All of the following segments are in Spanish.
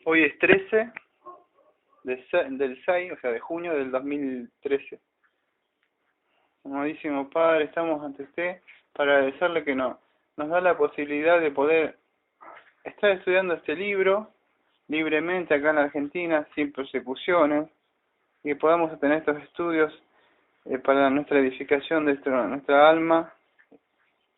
Hoy es 13 del 6, o sea, de junio del 2013. Amadísimo Padre, estamos ante usted para agradecerle que nos da la posibilidad de poder estar estudiando este libro libremente acá en la Argentina, sin persecuciones, y que podamos tener estos estudios para nuestra edificación de nuestra alma,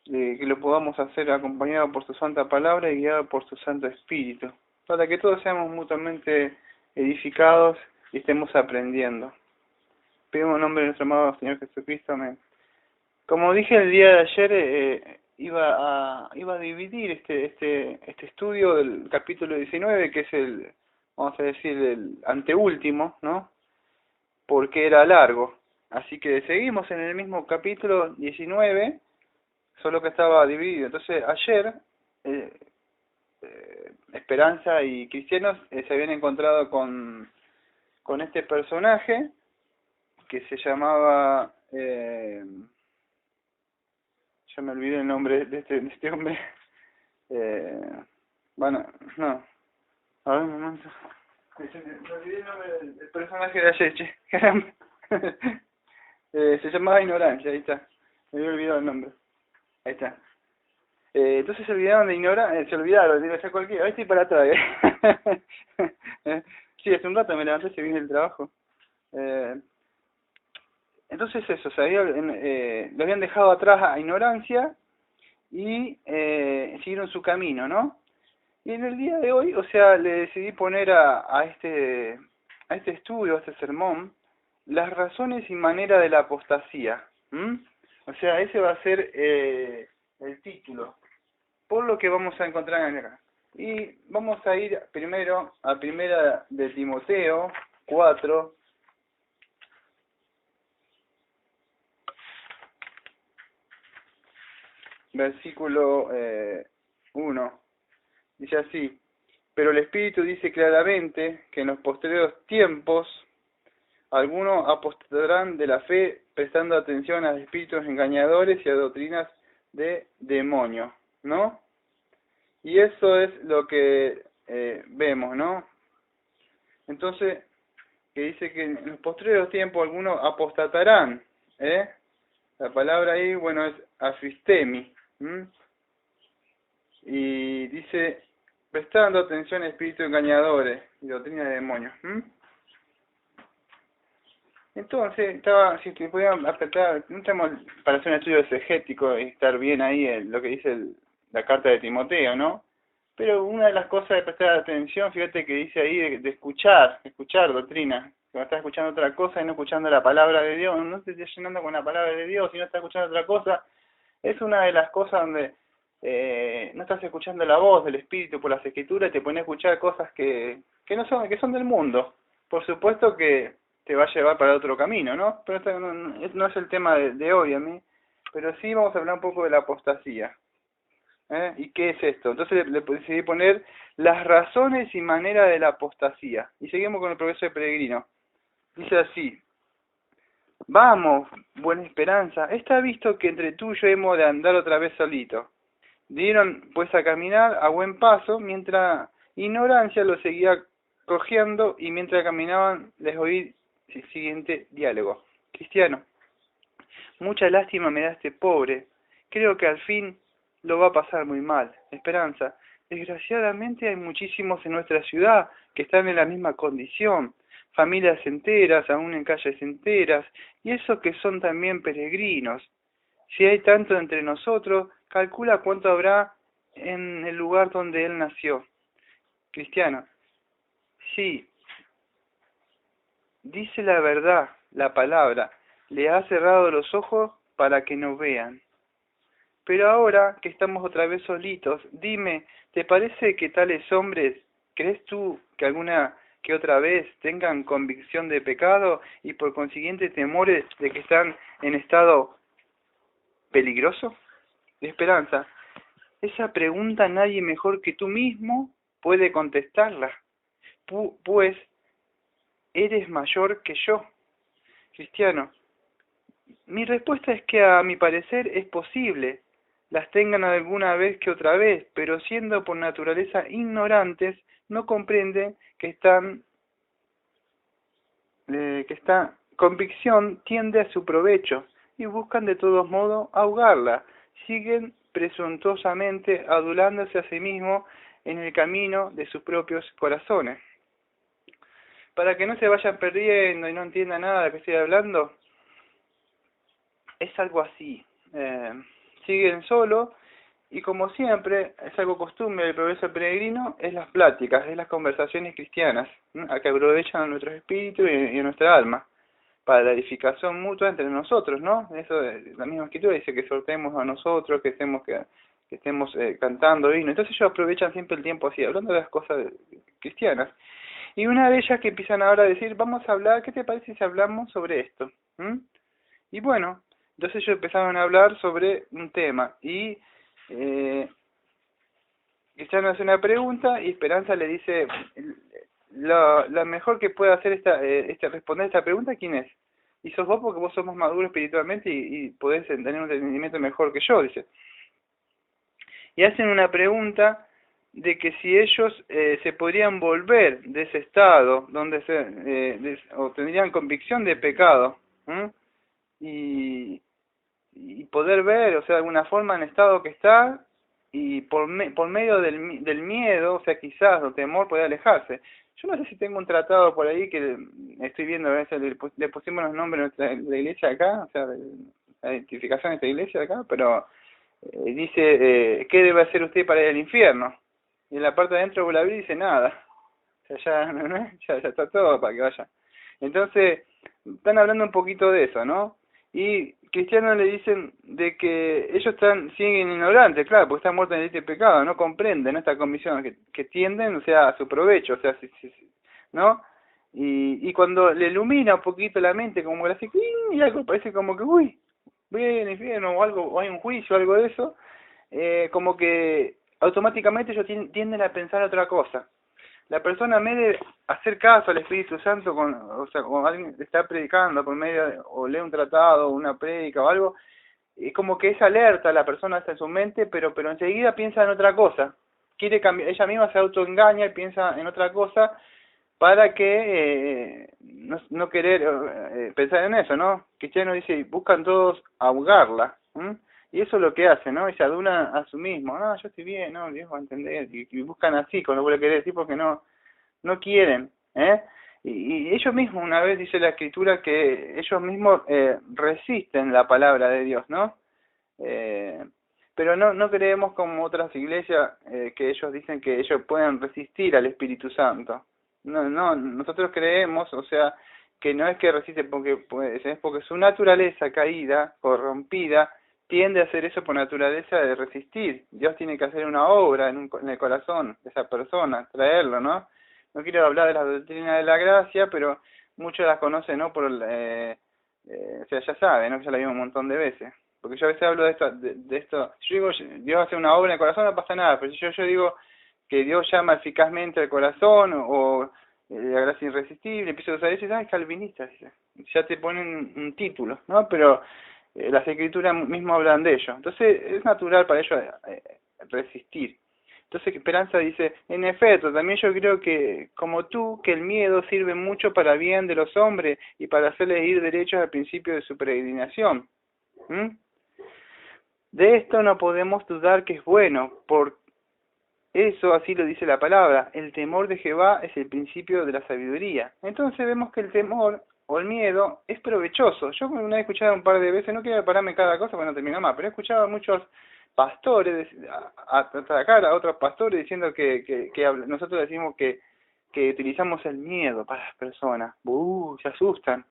que lo podamos hacer acompañado por su santa palabra y guiado por su Santo Espíritu, para que todos seamos mutuamente edificados y estemos aprendiendo. Pedimos en nombre de nuestro amado Señor Jesucristo, amén. Como dije el día de ayer, iba a dividir este estudio del capítulo 19, que es vamos a decir, el anteúltimo, ¿no? Porque era largo. Así que seguimos en el mismo capítulo 19, solo que estaba dividido. Entonces, ayer, eh, Esperanza y Cristianos se habían encontrado con este personaje que se llamaba... ya me olvidé el nombre de este hombre. Eh, bueno, no. A ver, un momento. Me olvidé el nombre del personaje de ayer, che. Caramba. Se llamaba Ignorancia, ahí está. Me había olvidado el nombre. Ahí está. Entonces se olvidaron de ignorar, se olvidaron, digo, ya cualquiera, ahí estoy para atrás. Sí, hace un rato me levanté, se viene el trabajo. Entonces eso, lo habían dejado atrás a Ignorancia y siguieron su camino, ¿no? Y en el día de hoy, o sea, le decidí poner a este estudio, a este sermón, las razones y manera de la apostasía. ¿M? O sea, ese va a ser el título, por lo que vamos a encontrar acá. Y vamos a ir primero a primera de Timoteo 4, versículo 1. Dice así: pero el Espíritu dice claramente que en los posteriores tiempos algunos apostatarán de la fe, prestando atención a espíritus engañadores y a doctrinas de demonios, ¿no? Y eso es lo que vemos, ¿no? Entonces, que dice que en los posteriores tiempos algunos apostatarán, ¿eh? La palabra ahí, bueno, es afistemi, ¿m? Y dice, prestando atención a espíritus engañadores y doctrina de demonios. Entonces, si te podían apretar, no estamos para hacer un estudio exegético y estar bien ahí en lo que dice la carta de Timoteo, ¿no? Pero una de las cosas de prestar atención, fíjate que dice ahí de escuchar doctrina. Que estás escuchando otra cosa y no escuchando la palabra de Dios, no te estés llenando con la palabra de Dios y no estás escuchando otra cosa. Es una de las cosas donde no estás escuchando la voz del Espíritu por las Escrituras y te pones a escuchar cosas que no son, que son del mundo. Por supuesto que te va a llevar para otro camino, ¿no? Pero esto no es el tema de hoy a mí, pero sí vamos a hablar un poco de la apostasía. ¿Y qué es esto? Entonces le decidí poner las razones y manera de la apostasía. Y seguimos con el progreso de Peregrino. Dice así: vamos, buena esperanza, está visto que entre tú y yo hemos de andar otra vez solito. Dieron pues a caminar a buen paso, mientras ignorancia lo seguía cogiendo, y mientras caminaban les oí el siguiente diálogo. Cristiano, mucha lástima me da este pobre. Creo que al fin lo va a pasar muy mal. Esperanza, desgraciadamente hay muchísimos en nuestra ciudad que están en la misma condición. Familias enteras, aún en calles enteras, y esos que son también peregrinos. Si hay tanto entre nosotros, calcula cuánto habrá en el lugar donde él nació. Cristiano, sí, dice la verdad, la palabra, le ha cerrado los ojos para que no vean. Pero ahora que estamos otra vez solitos, dime, ¿te parece que tales hombres, crees tú que alguna que otra vez tengan convicción de pecado y por consiguiente temores de que están en estado peligroso? De esperanza, esa pregunta nadie mejor que tú mismo puede contestarla, pues eres mayor que yo. Cristiano, mi respuesta es que a mi parecer es posible. las tengan alguna vez que otra vez, pero siendo por naturaleza ignorantes, no comprenden que esta convicción tiende a su provecho y buscan de todos modos ahogarla. Siguen presuntuosamente adulándose a sí mismos en el camino de sus propios corazones. Para que no se vayan perdiendo y no entiendan nada de lo que estoy hablando, es algo así. Siguen solo y como siempre, es algo costumbre del progreso peregrino, es las pláticas, es las conversaciones cristianas, a que aprovechan a nuestros espíritus y a nuestra alma, para la edificación mutua entre nosotros, ¿no? Eso, la misma escritura dice que sortemos a nosotros, que estemos cantando himno. Entonces ellos aprovechan siempre el tiempo así, hablando de las cosas cristianas. Y una de ellas que empiezan ahora a decir, vamos a hablar, ¿qué te parece si hablamos sobre esto? Y bueno, entonces ellos empezaron a hablar sobre un tema y Cristiano hace una pregunta y Esperanza le dice, la mejor que puede hacer responder esta pregunta, ¿quién es? Y sos vos porque vos sos más maduro espiritualmente y podés tener un entendimiento mejor que yo, dice. Y hacen una pregunta de que si ellos se podrían volver de ese estado donde o tendrían convicción de pecado y poder ver, o sea, de alguna forma en el estado que está y por medio del miedo, o sea, quizás, o temor, puede alejarse. Yo no sé si tengo un tratado por ahí que estoy viendo, a veces le pusimos los nombres de la iglesia acá, o sea, la identificación de esta iglesia acá, pero dice, ¿qué debe hacer usted para ir al infierno? Y en la parte de adentro de la Biblia dice nada. O sea, ya está todo para que vaya. Entonces, están hablando un poquito de eso, ¿no? Y cristianos le dicen de que ellos siguen ignorantes, claro, porque están muertos en el delito y pecado, no comprenden esta convicción que tienden, o sea, a su provecho, o sea, ¿no? Y cuando le ilumina un poquito la mente, como que así, y algo parece como que, uy, voy al infierno o algo, o hay un juicio o algo de eso, como que automáticamente ellos tienden a pensar otra cosa. La persona, en vez de hacer caso al Espíritu Santo, o sea, cuando alguien está predicando por medio o lee un tratado, una prédica o algo, es como que es alerta, la persona está en su mente, pero enseguida piensa en otra cosa. Quiere cambiar, ella misma se autoengaña y piensa en otra cosa para que no querer pensar en eso, ¿no? Cristiano dice, buscan todos ahogarla, y eso es lo que hace, ¿no? Y se adulan a sí mismo, no, yo estoy bien, no, Dios va a entender, y buscan así, con lo que le querer decir, porque no quieren, ¿eh? Y ellos mismos, una vez dice la Escritura, que ellos mismos resisten la palabra de Dios, ¿no? Pero no creemos como otras iglesias que ellos dicen que ellos pueden resistir al Espíritu Santo. No, nosotros creemos, o sea, que no es que resisten es porque su naturaleza caída, corrompida, tiende a hacer eso por naturaleza de resistir. Dios tiene que hacer una obra en el corazón de esa persona, traerlo, ¿no? No quiero hablar de la doctrina de la gracia, pero muchos las conocen, ¿no? O sea, ya saben, ¿no? Que ya la vimos un montón de veces. Porque yo a veces hablo de esto, yo digo, Dios hace una obra en el corazón, no pasa nada, pero si yo digo que Dios llama eficazmente al corazón, o la gracia irresistible, empiezo a usar eso y dices, calvinistas, ya te ponen un título, ¿no? Pero las escrituras mismo hablan de ello. Entonces es natural para ellos resistir. Entonces Esperanza dice, en efecto, también yo creo que, como tú, que el miedo sirve mucho para bien de los hombres y para hacerles ir derechos al principio de su peregrinación. De esto no podemos dudar que es bueno, por eso así lo dice la palabra, el temor de Jehová es el principio de la sabiduría. Entonces vemos que el temor o el miedo es provechoso. Yo una vez he escuchado un par de veces, no quiero pararme cada cosa para no terminar más, pero he escuchado a muchos pastores atacar a otros pastores diciendo que nosotros decimos que utilizamos el miedo para las personas. Se asustan.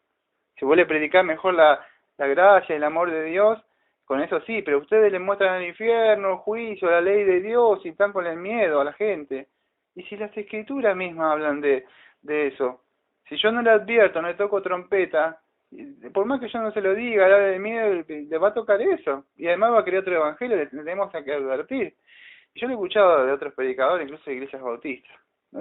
Si vos le predicás mejor la gracia y el amor de Dios, con eso sí, pero ustedes le muestran el infierno, el juicio, la ley de Dios y están con el miedo a la gente. Y si las escrituras mismas hablan de eso, si yo no le advierto, no le toco trompeta, por más que yo no se lo diga, hablar de miedo, le va a tocar eso. Y además va a crear otro evangelio, le tenemos que advertir. Yo lo he escuchado de otros predicadores, incluso de iglesias bautistas.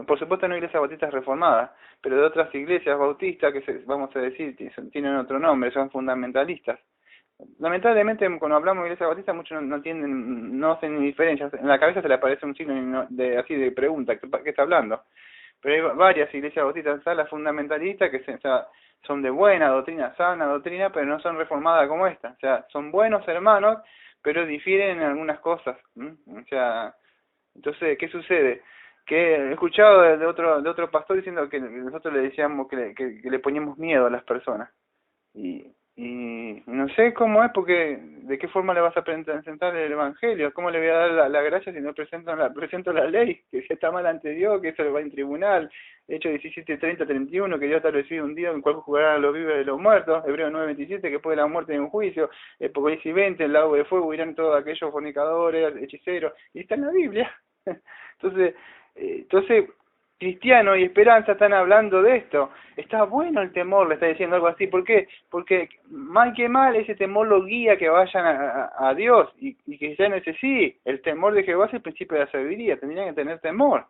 Por supuesto no iglesias bautistas reformadas, pero de otras iglesias bautistas que vamos a decir tienen otro nombre, son fundamentalistas. Lamentablemente, cuando hablamos de Iglesia Bautista, muchos no entienden, no hacen ni diferencias. En la cabeza se le aparece un signo de así de pregunta, ¿qué está hablando? Pero hay varias iglesias bautistas, está la fundamentalista, o sea, son de buena doctrina, sana doctrina, pero no son reformadas como esta. O sea, son buenos hermanos, pero difieren en algunas cosas. O sea, entonces, ¿qué sucede? Que he escuchado de otro pastor diciendo que nosotros le decíamos que le poníamos miedo a las personas. Y no sé cómo es, porque de qué forma le vas a presentar el evangelio, cómo le voy a dar la gracia si no presento la ley, que si está mal ante Dios, que eso le va en tribunal. Hechos 17:30-31, que Dios ha establecido un día en el cual juzgarán los vivos y los muertos. Hebreos 9:27, que después de la muerte hay un juicio. Apocalipsis 20, el lago de fuego irán todos aquellos fornicadores, hechiceros, y está en la Biblia. Entonces Cristiano y Esperanza están hablando de esto. Está bueno el temor, le está diciendo algo así. ¿Por qué? Porque mal que mal ese temor lo guía que vayan a Dios. Y Cristiano dice, sí, el temor de Jehová es el principio de la sabiduría, tendrían que tener temor.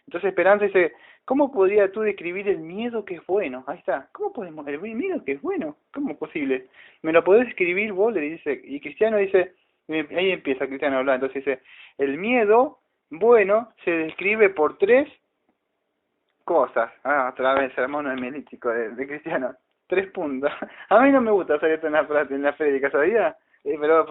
Entonces Esperanza dice, ¿cómo podría tú describir el miedo que es bueno? Ahí está. ¿Cómo podemos el miedo que es bueno? ¿Cómo es posible? ¿Me lo podés escribir vos? Le dice. Y Cristiano dice, ahí empieza Cristiano a hablar. Entonces dice, el miedo bueno se describe por tres cosas. Otra vez, sermón hermenéutico de Cristiano. 3 puntos. A mí no me gusta hacer esto en la prédica, ¿sabía? Pero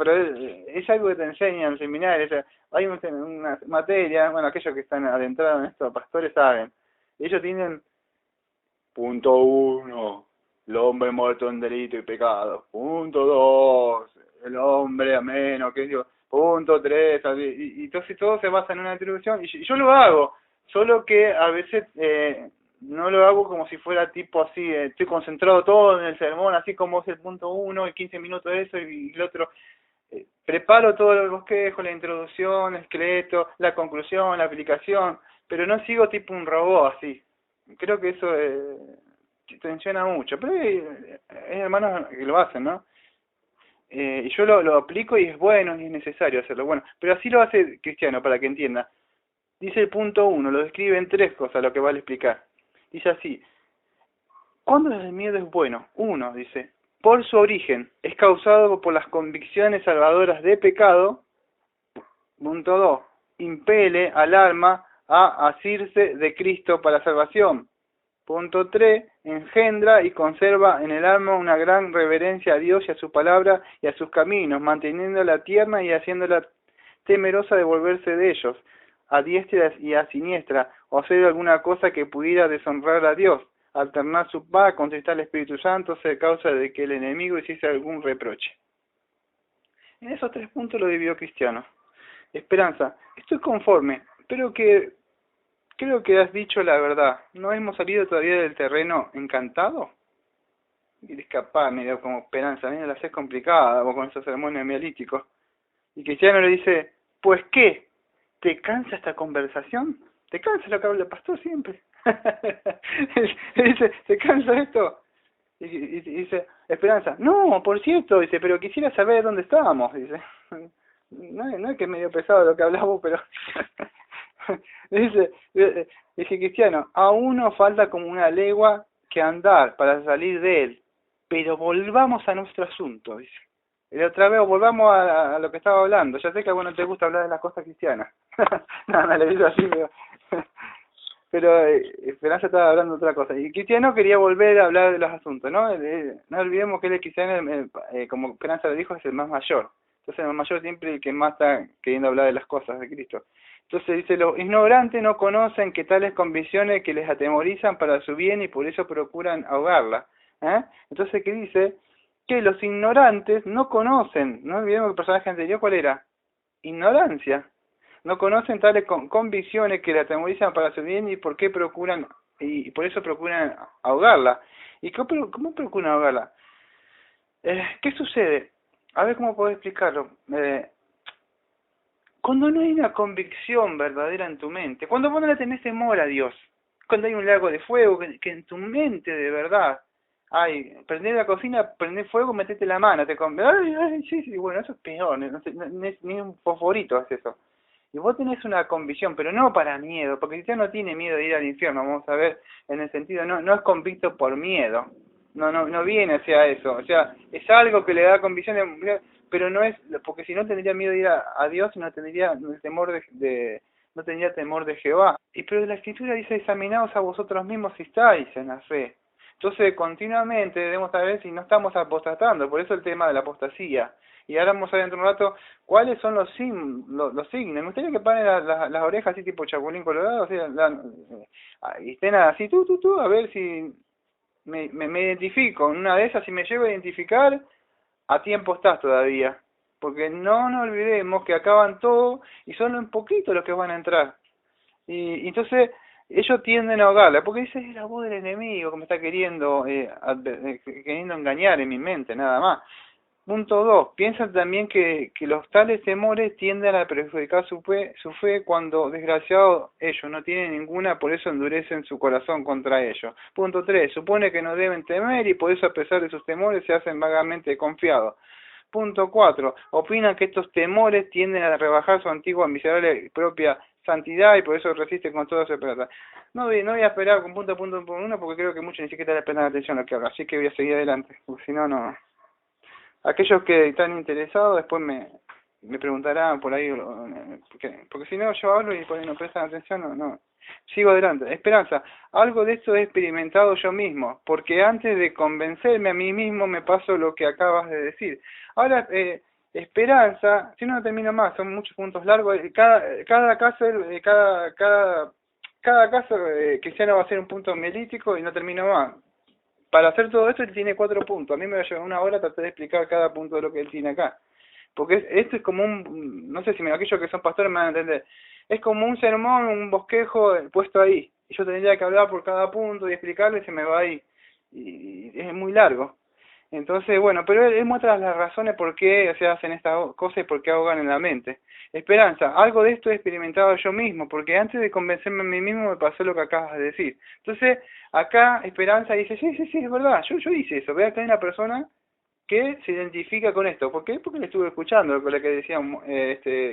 es algo que te enseñan en el seminario. O sea, hay una materia, bueno, aquellos que están adentrados en esto, pastores saben. Ellos tienen punto 1, el hombre muerto en delito y pecado. Punto 2, el hombre ameno, que digo, punto 3, y entonces todo se basa en una introducción, y yo lo hago. Solo que a veces no lo hago como si fuera tipo así, estoy concentrado todo en el sermón, así como es el punto 1, y 15 minutos de eso y el otro. Preparo todo el bosquejo, la introducción, el esqueleto, la conclusión, la aplicación, pero no sigo tipo un robot así. Creo que eso tensiona mucho, pero hay hermanos que lo hacen, ¿no? Y yo lo aplico y es bueno y es necesario hacerlo. Bueno, pero así lo hace Cristiano, para que entienda. Dice el punto 1, lo describe en 3 cosas, lo que vale explicar. Dice así, ¿cuándo el miedo es bueno? 1, dice, por su origen, es causado por las convicciones salvadoras de pecado. Punto 2, impele al alma a asirse de Cristo para salvación. Punto 3, engendra y conserva en el alma una gran reverencia a Dios y a su palabra y a sus caminos, manteniéndola tierna y haciéndola temerosa de volverse de ellos, a diestra y a siniestra, o hacer alguna cosa que pudiera deshonrar a Dios, alternar su paz, contristar al Espíritu Santo, ser causa de que el enemigo hiciese algún reproche. En esos 3 puntos lo dividió Cristiano. Esperanza, estoy conforme, pero creo que has dicho la verdad. ¿No hemos salido todavía del terreno encantado? Y escapar, medio como Esperanza, a mí me la haces complicada vos con esos sermones mialíticos. Y Cristiano le dice, ¿pues qué? ¿Te cansa esta conversación? ¿Te cansa lo que habla el pastor siempre? Le dice, ¿te cansa esto? Y dice, Esperanza, no, por cierto, dice, pero quisiera saber dónde estábamos, dice. No es que es medio pesado lo que hablamos, pero dice Cristiano, aún nos falta como una legua que andar para salir de él, pero volvamos a nuestro asunto, dice. Y otra vez volvamos a lo que estaba hablando. Ya sé que a vos no te gusta hablar de las cosas cristianas. No, le digo así, pero Esperanza estaba hablando de otra cosa. Y Cristiano quería volver a hablar de los asuntos, ¿no? No olvidemos que él es Cristiano, como Esperanza le dijo, es el más mayor. Entonces el más mayor siempre el que más está queriendo hablar de las cosas de Cristo. Entonces dice, los ignorantes no conocen que tales convicciones que les atemorizan para su bien y por eso procuran ahogarla. Entonces, ¿qué dice? Que los ignorantes no conocen, no olvidemos que el personaje anterior, ¿cuál era? Ignorancia. No conocen tales convicciones que la atemorizan para su bien y por qué procuran, y por eso procuran ahogarla. ¿Y cómo procuran ahogarla? ¿Qué sucede? A ver cómo puedo explicarlo. Cuando no hay una convicción verdadera en tu mente, cuando vos no le tenés temor a Dios, cuando hay un lago de fuego que en tu mente de verdad, prender la cocina, prender fuego, metete la mano, sí, bueno, eso es peor, ni un fosforito es eso. Y vos tenés una convicción, pero no para miedo, porque Cristiano no tiene miedo de ir al infierno, vamos a ver, en el sentido, no es convicto por miedo, no viene hacia eso. O sea, es algo que le da convicción, pero no es, porque si no tendría miedo de ir a Dios y no tendría el temor no tendría temor de Jehová. Y pero la Escritura dice, examinaos a vosotros mismos si estáis en la fe. Entonces, continuamente debemos saber si no estamos apostatando, por eso el tema de la apostasía. Y ahora vamos a ver dentro de un rato cuáles son los signos. Me gustaría que paren las orejas así tipo chapulín colorado, o sea, y estén así, a ver si me identifico. En una de esas, si me llego a identificar, a tiempo estás todavía. Porque no nos olvidemos que acaban todo y son un poquito los que van a entrar. Y entonces ellos tienden a ahogarla, porque dice, es la voz del enemigo que me está queriendo engañar en mi mente, nada más. Punto 2. Piensan también que los tales temores tienden a perjudicar su fe cuando, desgraciados, ellos no tienen ninguna, por eso endurecen su corazón contra ellos. Punto 3. Supone que no deben temer y por eso, a pesar de sus temores, se hacen vagamente confiados. Punto 4. Opinan que estos temores tienden a rebajar su antigua miserable propia santidad y por eso resisten con toda su esperanza. No voy a esperar con punto por uno porque creo que muchos ni siquiera le prestan atención a lo que haga, así que voy a seguir adelante, porque si no, no. Aquellos que están interesados después me preguntarán por ahí, porque si no yo hablo y por ahí no prestan atención, no. Sigo adelante. Esperanza, algo de esto he experimentado yo mismo, porque antes de convencerme a mí mismo me pasó lo que acabas de decir. Ahora, esperanza, si no termino más, son muchos puntos largos, cada caso, cada caso cristiano va a ser un punto melítico y no termino más. Para hacer todo esto él tiene 4 puntos. A mí me va a llevar una hora tratar de explicar cada punto de lo que él tiene acá. Porque esto es como no sé si aquellos que son pastores me van a entender, es como un sermón, un bosquejo puesto ahí. Y yo tendría que hablar por cada punto y explicarle y se me va ahí. Y es muy largo. Entonces, bueno, pero él muestra las razones por qué se hacen estas cosas y por qué ahogan en la mente. Esperanza, algo de esto he experimentado yo mismo, porque antes de convencerme a mí mismo me pasó lo que acabas de decir. Entonces, acá Esperanza dice, sí, es verdad, yo hice eso. Vea que hay una persona que se identifica con esto. ¿Por qué? Porque le estuve escuchando con lo que decía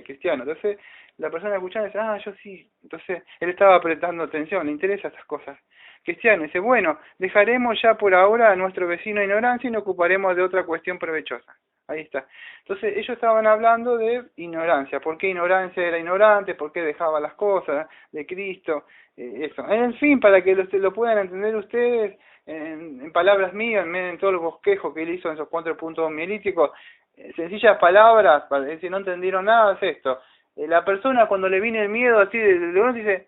Cristiano. Entonces, la persona escuchando dice, yo sí. Entonces, él estaba prestando atención, le interesan estas cosas. Cristiano dice, bueno, dejaremos ya por ahora a nuestro vecino ignorancia y nos ocuparemos de otra cuestión provechosa. Ahí está. Entonces, ellos estaban hablando de ignorancia. ¿Por qué ignorancia era ignorante? ¿Por qué dejaba las cosas de Cristo? Eso. En fin, para que lo puedan entender ustedes, en palabras mías, en todo el bosquejo que él hizo en esos 4 puntos mielíticos, sencillas palabras, si no entendieron nada, es esto. La persona cuando le viene el miedo así de uno dice,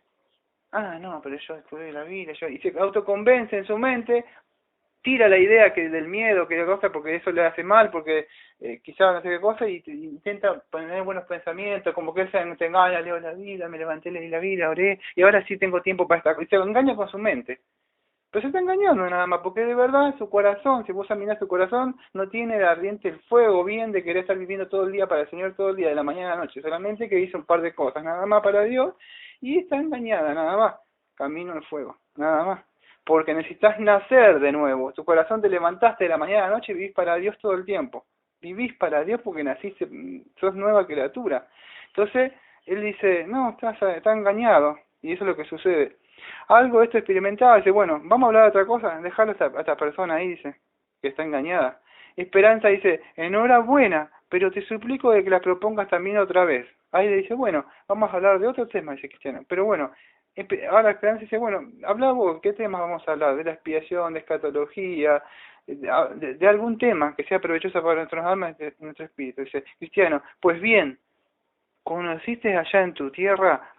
no, pero yo estudié la Biblia, y se autoconvence en su mente, tira la idea que del miedo, que de cosa, porque eso le hace mal, porque quizás no sé qué cosa, y intenta poner buenos pensamientos, como que él te engaña, leo la Biblia, me levanté, leí la Biblia, oré, y ahora sí tengo tiempo para estar, y se engaña con su mente. Pero se está engañando nada más, porque de verdad su corazón, si vos examinás su corazón, no tiene el ardiente el fuego bien de querer estar viviendo todo el día para el Señor, todo el día, de la mañana a la noche, solamente que hizo un par de cosas, nada más para Dios, y está engañada, nada más, camino al fuego, nada más, porque necesitas nacer de nuevo, tu corazón te levantaste de la mañana a la noche y vivís para Dios todo el tiempo, vivís para Dios porque naciste, sos nueva criatura. Entonces, él dice, no, está engañado, y eso es lo que sucede. Algo de esto experimentado, dice, bueno, vamos a hablar de otra cosa, dejarlo a esta persona ahí, dice, que está engañada. Esperanza dice, enhorabuena, pero te suplico de que la propongas también otra vez. Ahí le dice, bueno, vamos a hablar de otro tema, dice Cristiano, pero bueno, ahora Esperanza dice, bueno, habla vos, ¿qué temas vamos a hablar? De la expiación, de escatología, de algún tema que sea provechoso para nuestras almas y nuestro espíritu. Dice, Cristiano, pues bien, conociste allá en tu tierra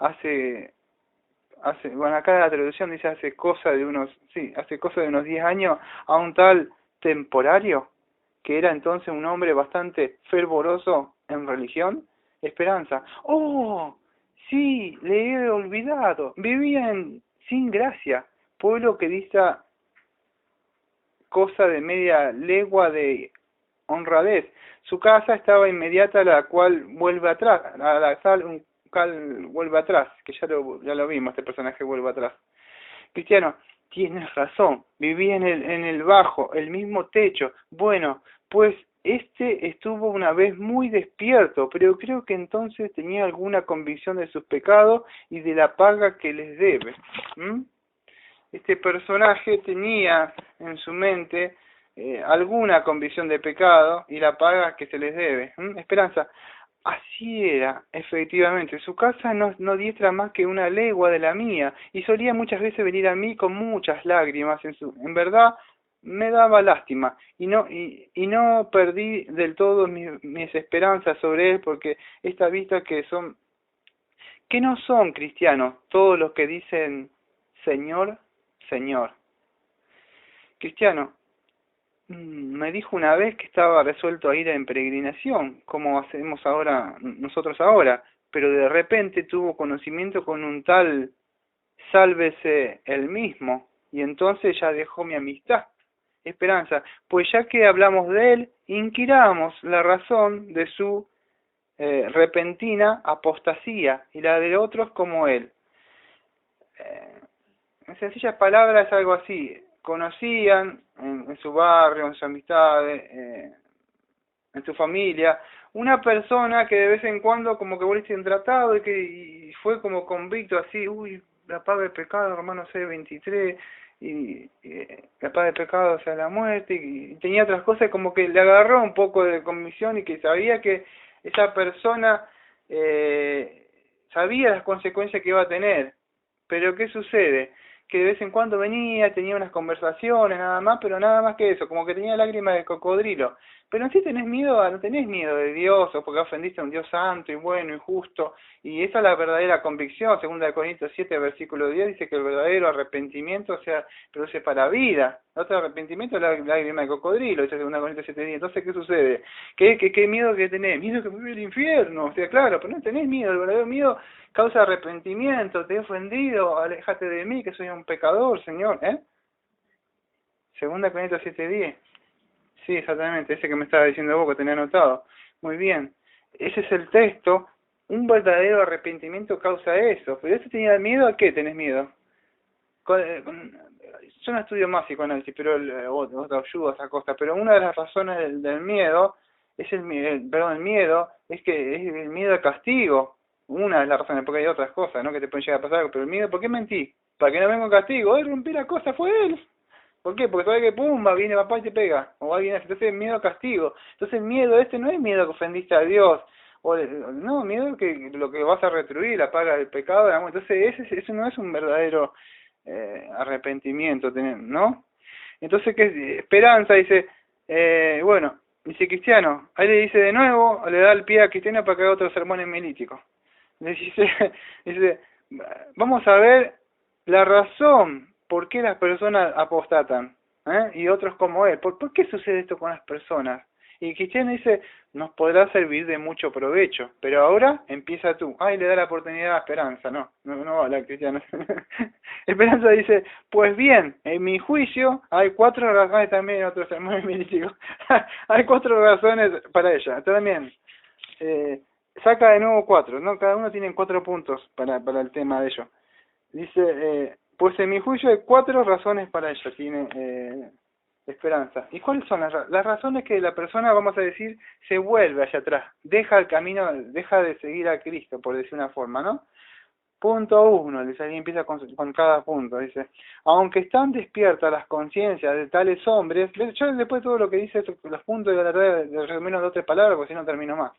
bueno, acá la traducción dice hace cosa de unos 10 años, a un tal Temporario, que era entonces un hombre bastante fervoroso en religión. Esperanza, sí, le he olvidado, vivía sin gracia, pueblo que dista cosa de media legua de honradez. Su casa estaba inmediata a la cual vuelve atrás, a la sal vuelve atrás, que ya lo vimos, este personaje vuelve atrás. Cristiano, tienes razón, vivía en el bajo, el mismo techo. Bueno, pues estuvo una vez muy despierto, pero creo que entonces tenía alguna convicción de sus pecados y de la paga que les debe. este personaje tenía en su mente alguna convicción de pecado y la paga que se les debe. Esperanza, así era, efectivamente. Su casa no diestra más que una legua de la mía, y solía muchas veces venir a mí con muchas lágrimas. En verdad, me daba lástima, y no perdí del todo mis esperanzas sobre él, porque esta vista que no son cristianos todos los que dicen Señor, Señor. Cristiano, me dijo una vez que estaba resuelto a ir en peregrinación, como hacemos ahora nosotros ahora, pero de repente tuvo conocimiento con un tal Sálvese él mismo, y entonces ya dejó mi amistad. Esperanza, pues ya que hablamos de él, inquiramos la razón de su repentina apostasía y la de otros como él. En sencillas palabras es algo así: conocían en su barrio, en sus amistades, en su familia, una persona que de vez en cuando como que volviste en tratado y fue como convicto así, la paga del pecado, Romanos 6:23, y la paga del pecado, o sea, la muerte, y tenía otras cosas, como que le agarró un poco de convicción y que sabía que esa persona sabía las consecuencias que iba a tener. Pero ¿qué sucede? Que de vez en cuando venía, tenía unas conversaciones nada más, pero nada más que eso, como que tenía lágrimas de cocodrilo. Pero en sí no tenés miedo de Dios, o porque ofendiste a un Dios santo y bueno y justo, y esa es la verdadera convicción. 2 Corintios 7, versículo 10, dice que el verdadero arrepentimiento, o sea, produce para vida. Otro arrepentimiento es la lágrima de cocodrilo, dice 2 Corintios 7, 10. Entonces, ¿qué sucede? ¿Qué miedo que tenés? Miedo que me voy al infierno, o sea, claro, pero no tenés miedo. El verdadero miedo causa arrepentimiento. Te he ofendido, aléjate de mí, que soy un pecador, Señor, 2 Corintios 7, 10. Sí, exactamente, ese que me estaba diciendo vos, que tenía anotado. Muy bien, ese es el texto. Un verdadero arrepentimiento causa eso. Pero ¿eso tenía miedo? ¿A qué tenés miedo? Yo no estudio más psicoanálisis, pero otra ayuda a esa cosa. Pero una de las razones del miedo es el miedo es que es el miedo al castigo. Una de las razones, porque hay otras cosas, ¿no?, que te pueden llegar a pasar. Pero el miedo, ¿por qué mentí? Para que no venga un castigo. Rompí la cosa, fue él. ¿Por qué? Porque sabe que pumba, viene papá y te pega, o alguien así. Entonces miedo a castigo. Entonces el miedo no es miedo que ofendiste a Dios, no, miedo que lo que vas a retribuir, la paga del pecado, digamos. Entonces ese no es un verdadero arrepentimiento, ¿no? Entonces, ¿qué esperanza? Dice, bueno, dice Cristiano, ahí le dice de nuevo, le da el pie a Cristiano para que haga otro sermón emilítico. Le dice, vamos a ver la razón por qué las personas apostatan, y otros como él. ¿Por qué sucede esto con las personas? Y Cristiano dice, nos podrá servir de mucho provecho, pero ahora empieza tú. Y le da la oportunidad a Esperanza. No habla Cristiano. Esperanza dice, pues bien, en mi juicio hay 4 razones, también en otros sermones milíticos, hay 4 razones para ella. También saca de nuevo 4, ¿no? Cada uno tiene 4 puntos para el tema de ello. Dice, pues en mi juicio hay 4 razones para ello, tiene Esperanza. ¿Y cuáles son las razones? Que la persona, vamos a decir, se vuelve hacia atrás, deja el camino, deja de seguir a Cristo, por decir una forma, ¿no? Punto 1, dice, ahí empieza con cada punto, dice, aunque están despiertas las conciencias de tales hombres, yo después de todo lo que dice, los puntos de la tarea de resumir en 2 o 3 palabras, porque si no termino más.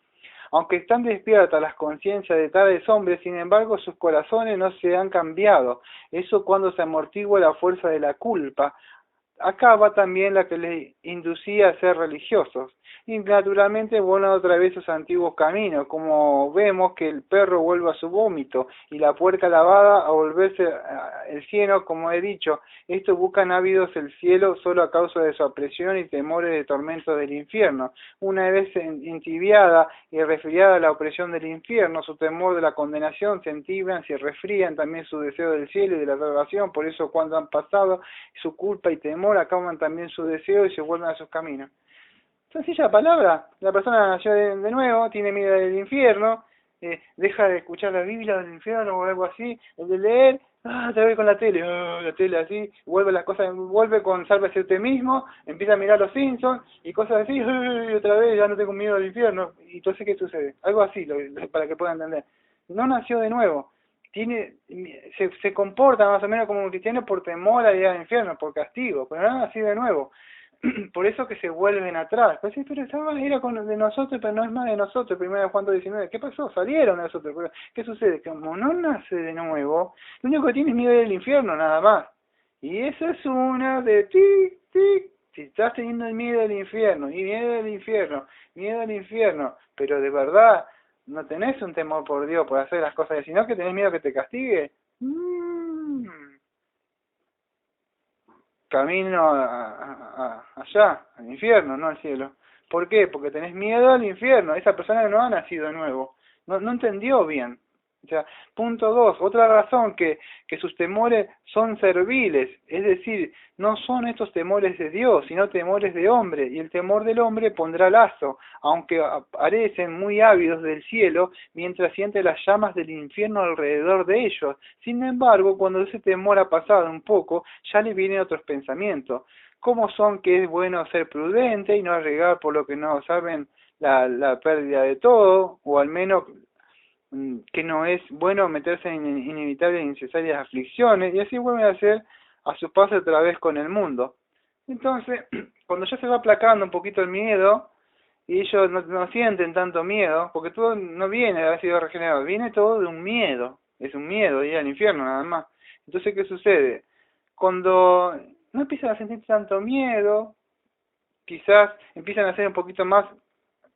Aunque están despiertas las conciencias de tales hombres, sin embargo sus corazones no se han cambiado. Eso cuando se amortigua la fuerza de la culpa. Acá va también la que les inducía a ser religiosos. Y naturalmente vuelven otra vez sus antiguos caminos, como vemos que el perro vuelve a su vómito y la puerca lavada a volverse el cielo, como he dicho. Estos buscan ávidos el cielo solo a causa de su opresión y temores de tormentos del infierno. Una vez entibiada y resfriada la opresión del infierno, su temor de la condenación, se entibian, se resfrían también su deseo del cielo y de la salvación. Por eso cuando han pasado su culpa y temor, acaban también su deseo y se vuelven a sus caminos. Sencilla palabra, la persona nació de nuevo, tiene miedo del infierno, deja de escuchar la Biblia del infierno o algo así, el de leer, te voy con la tele así, vuelve las cosas, vuelve con Sálvese usted mismo, empieza a mirar los Simpsons y cosas así, otra vez ya no tengo miedo del infierno. Y entonces, ¿qué sucede? Algo así, para que puedan entender. No nació de nuevo. se comporta más o menos como un cristiano por temor a ir al infierno, por castigo, pero no así de nuevo. Por eso que se vuelven atrás. Pues sí, pero esa era de nosotros, pero no es más de nosotros. 1 Juan 19. ¿Qué pasó? Salieron de nosotros. Pero ¿qué sucede? Como no nace de nuevo, lo único que tiene es miedo del infierno, nada más. Y eso es una de tic, tic. Si estás teniendo el miedo del infierno, y miedo del infierno, pero de verdad no tenés un temor por Dios, por hacer las cosas, sino que tenés miedo que te castigue, camino allá, al infierno, no al cielo. ¿Por qué? Porque tenés miedo al infierno. Esa persona no ha nacido de nuevo. No entendió bien. O sea, punto 2, otra razón que sus temores son serviles, es decir, no son estos temores de Dios, sino temores de hombre, y el temor del hombre pondrá lazo, aunque parecen muy ávidos del cielo, mientras siente las llamas del infierno alrededor de ellos. Sin embargo, cuando ese temor ha pasado un poco, ya le vienen otros pensamientos, como son que es bueno ser prudente y no arriesgar por lo que no saben la pérdida de todo, o al menos que no es bueno meterse en inevitables y necesarias aflicciones, y así vuelven a hacer a su paso otra vez con el mundo. Entonces, cuando ya se va aplacando un poquito el miedo, y ellos no sienten tanto miedo, porque todo no viene de haber sido regenerado, viene todo de un miedo, es un miedo, ir al infierno nada más. Entonces, ¿qué sucede? Cuando no empiezan a sentir tanto miedo, quizás empiezan a hacer un poquito más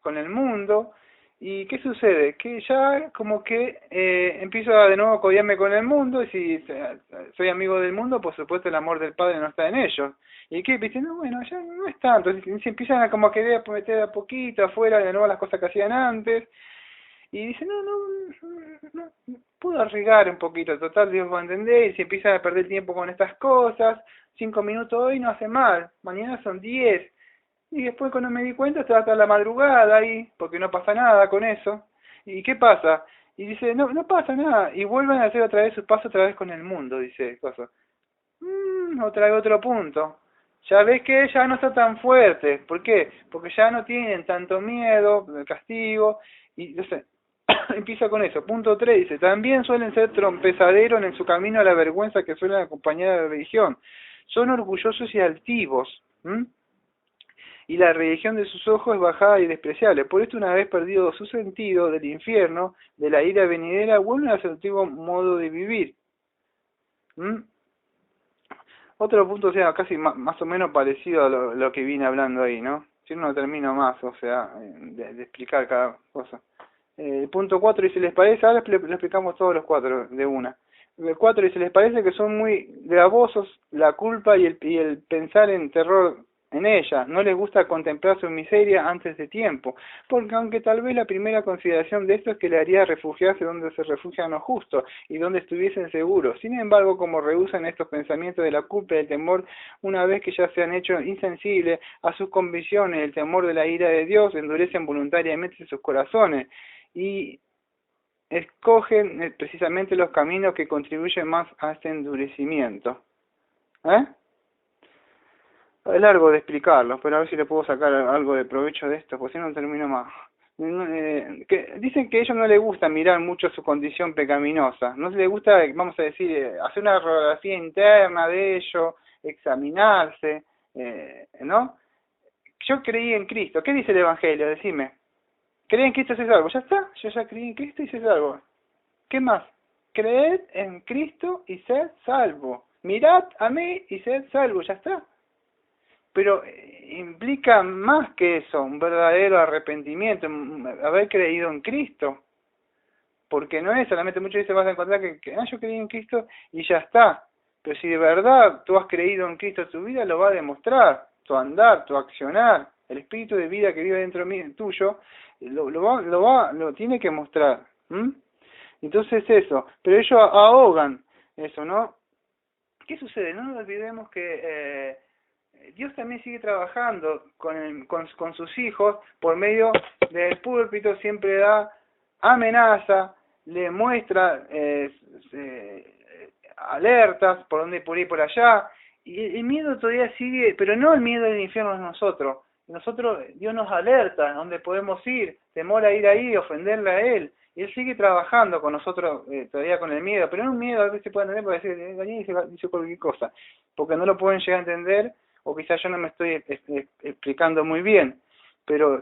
con el mundo. ¿Y qué sucede? Que ya como que empiezo a de nuevo a codiarme con el mundo, y si soy amigo del mundo, por supuesto el amor del Padre no está en ellos. ¿Y qué? Dicen, no, bueno, ya no es tanto. Se empiezan a como a querer meter a poquito afuera de nuevo las cosas que hacían antes. Y dicen, no, puedo arriesgar un poquito, total Dios va a entender, y si empiezan a perder tiempo con estas cosas, 5 minutos hoy no hace mal, mañana son 10. Y después cuando me di cuenta estaba hasta la madrugada ahí, porque no pasa nada con eso. ¿Y qué pasa? Y dice, no pasa nada. Y vuelven a hacer otra vez su paso otra vez con el mundo, dice cosa. Otra vez otro punto. Ya ves que ya no está tan fuerte. ¿Por qué? Porque ya no tienen tanto miedo del castigo. Y no sé, empieza con eso. Punto 3 dice, también suelen ser trompezaderos en su camino a la vergüenza que suelen acompañar a la religión. Son orgullosos y altivos. Y la religión de sus ojos es bajada y despreciable. Por esto, una vez perdido su sentido del infierno, de la ira venidera, vuelven a su antiguo modo de vivir. Otro punto, o sea, casi más o menos parecido a lo que vine hablando ahí, ¿no? Si no termino más, o sea, de explicar cada cosa. El punto 4 dice, ¿les parece? Ahora lo explicamos todos los 4 de una. El 4 dice, ¿les parece que son muy gravosos la culpa y el pensar en terror en ella? No les gusta contemplar su miseria antes de tiempo, porque aunque tal vez la primera consideración de esto es que le haría refugiarse donde se refugian los justos y donde estuviesen seguros. Sin embargo, como rehusan estos pensamientos de la culpa y el temor, una vez que ya se han hecho insensibles a sus convicciones, el temor de la ira de Dios, endurecen voluntariamente sus corazones y escogen precisamente los caminos que contribuyen más a este endurecimiento. Es largo de explicarlo, pero a ver si le puedo sacar algo de provecho de esto, porque si no termino más. Dicen que a ellos no les gusta mirar mucho su condición pecaminosa, no les gusta, vamos a decir, hacer una radiografía interna de ellos, examinarse, ¿no? Yo creí en Cristo. ¿Qué dice el Evangelio? Decime. Creí en Cristo y soy salvo. Ya está, yo ya creí en Cristo y soy salvo. ¿Qué más? Creed en Cristo y sed salvo. Mirad a mí y sed salvo. Ya está. Pero implica más que eso, un verdadero arrepentimiento, haber creído en Cristo. Porque no es solamente, muchas veces vas a encontrar que yo creí en Cristo y ya está. Pero si de verdad tú has creído en Cristo, tu vida lo va a demostrar, tu andar, tu accionar, el espíritu de vida que vive dentro tuyo, lo tiene que mostrar. Entonces eso, pero ellos ahogan eso, ¿no? ¿Qué sucede? No nos olvidemos que Dios también sigue trabajando con sus hijos por medio del púlpito, siempre da amenaza, le muestra alertas por donde por ahí por allá, y el miedo todavía sigue, pero no el miedo del infierno es nosotros, Dios nos alerta donde podemos ir, temor a ir ahí, ofenderle a Él, Y él sigue trabajando con nosotros todavía con el miedo, pero no un miedo a veces se puede entender porque decir, Daniel dice cualquier cosa, porque no lo pueden llegar a entender, o quizás yo no me estoy explicando muy bien, pero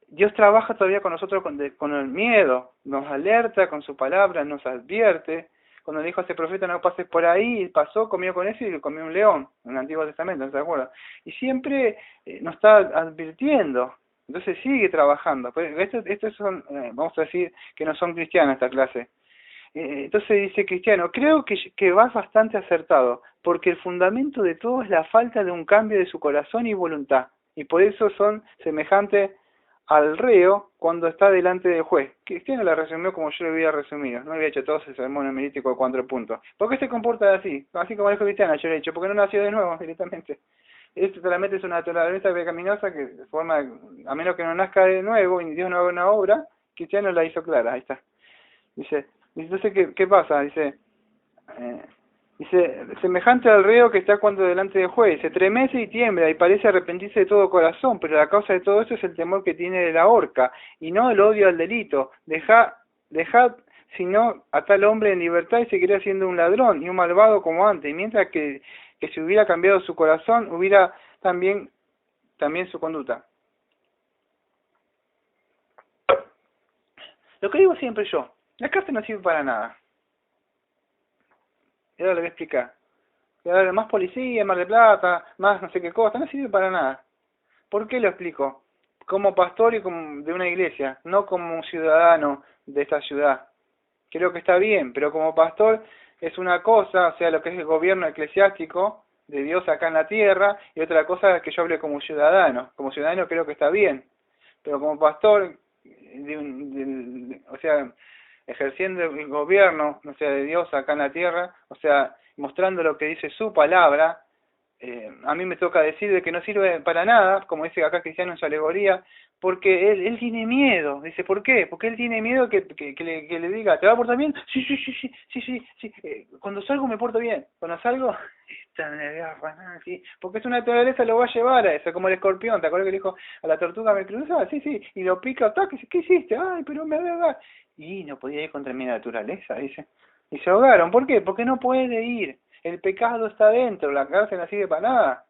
Dios trabaja todavía con nosotros con el miedo, nos alerta con su palabra, nos advierte. Cuando le dijo a ese profeta no pases por ahí, pasó, comió con eso y comió un león, en el Antiguo Testamento, ¿no se acuerdan? Y siempre nos está advirtiendo, entonces sigue trabajando. Pues estos son, vamos a decir, que no son cristianos esta clase. Entonces dice Cristiano, creo que vas bastante acertado, porque el fundamento de todo es la falta de un cambio de su corazón y voluntad, y por eso son semejantes al reo cuando está delante del juez. Cristiano la resumió como yo lo había resumido, no había hecho todo ese sermón homilético de 4 puntos. ¿Por qué se comporta así? Así como dijo Cristiano, yo le he dicho, porque no nació de nuevo directamente. Esto solamente es una naturaleza pecaminosa que forma, a menos que no nazca de nuevo y Dios no haga una obra, Cristiano la hizo clara, ahí está. Dice, entonces, ¿qué pasa? Dice, semejante al reo que está cuando delante del juez, se tremece y tiembla y parece arrepentirse de todo corazón, pero la causa de todo eso es el temor que tiene de la horca, y no el odio al delito. Dejad, sino a tal hombre en libertad y seguirá siendo un ladrón y un malvado como antes, y mientras que si hubiera cambiado su corazón, hubiera también su conducta. Lo que digo siempre yo, la cárcel no sirve para nada. Y ahora le voy a explicar. Y ahora más policía, más de plata, más no sé qué cosa, no sirve para nada. ¿Por qué lo explico? Como pastor y como de una iglesia, no como un ciudadano de esta ciudad. Creo que está bien, pero como pastor es una cosa, o sea, lo que es el gobierno eclesiástico de Dios acá en la tierra, y otra cosa es que yo hable como ciudadano. Como ciudadano creo que está bien, pero como pastor, o sea, ejerciendo el gobierno, o sea, de Dios acá en la tierra, o sea, mostrando lo que dice su palabra, a mí me toca decir de que no sirve para nada, como dice acá Cristiano en su alegoría, porque él tiene miedo. Dice, ¿por qué? Porque él tiene miedo que le diga, ¿te va a portar bien? Sí, sí, sí, sí, sí, sí, sí. Cuando salgo me porto bien. Cuando salgo, esta me agarra, sí. Porque es una naturaleza, lo va a llevar a eso, como el escorpión. ¿Te acuerdas que le dijo a la tortuga, me cruza? Sí, sí, y lo pica, ¡tac! ¿Qué hiciste? Ay, pero me voy a ahogar. Y no podía ir contra mi naturaleza, dice. Y se ahogaron. ¿Por qué? Porque no puede ir. El pecado está dentro, la cárcel no sirve para nada.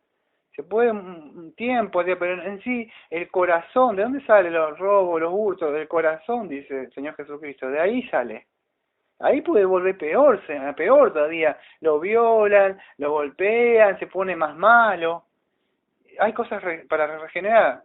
Se puede un tiempo, pero en sí, el corazón, ¿de dónde salen los robos, los hurtos? Del corazón, dice el Señor Jesucristo, de ahí sale. Ahí puede volver peor todavía. Lo violan, lo golpean, se pone más malo. Hay cosas para regenerar.